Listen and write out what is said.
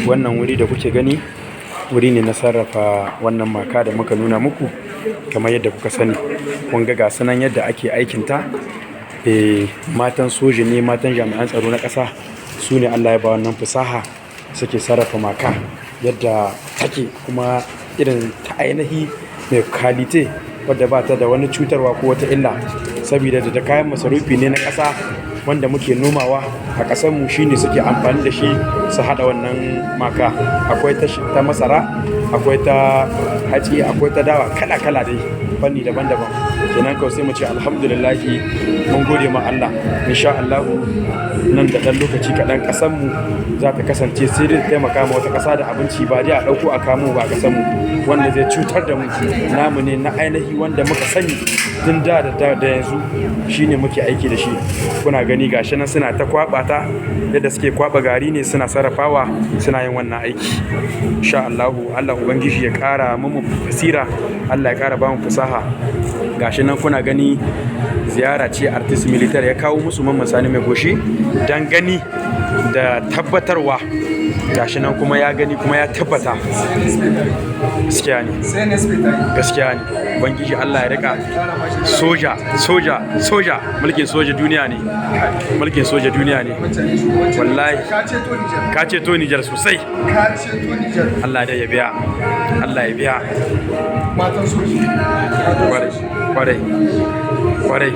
Wannan wuri da kuke gani wuri ne na sarrafa wannan maka da muka nuna muku kamar yadda kuka sani. Kun ga gasu nan yadda ake aikinta. Matan soja ne, matan jami'an tsaro na ƙasa su ne Allah ya ba wannan fasaha suke sarrafa maka yadda take kuma irin ta ainihi mai kalite wadda ba ta da wani cutarwa ko wata illa. Sabida da kayan masarufi ne na ƙasa wanda muke nomawa a ƙasarmu shine suke amfani da shi su haɗa wannan maka. Akwai ta masara, akwai ta hatsi, akwai ta dawa kala kala dai fanni daban daban. Kenan kawai sai mu ce alhamdulillahi mun gode ma Allah. Insha Allahu nan da ɗan lokaci kaɗan ƙasarmu za ta kasance sai dai taimaka ma wata ƙasa da abinci ba dai a ɗauko a kamo ba a ƙasarmu wanda zai cutar da mu. Namu ne na ainihi wanda muka sani tun da yanzu shine muke aiki da shi. Kuna gani gashi nan suna ta kwaɓa ta yadda suke kwaɓa gari ne suna sarrafawa suna yin wannan aiki. Insha Allahu Allah Ubangiji ya ƙara mu basira, Allah ya ƙara ba mu fasaha. Gashi nan kuna gani ziyara ce artist militar ya kawo musu Mamman Sani Mai Goshi dan gani da tabbatarwa. Gashi nan kuma ya gani kuma ya tabbata gaskiya ne, gaskiya ne. Ubangiji Allah ya rika soja mulkin soja duniya ne, mulkin soja duniya ne wallahi. Ka ceto Nijar sosai. Allah da ya biya, Allah ya biya. Kwarai kwarai kwarai.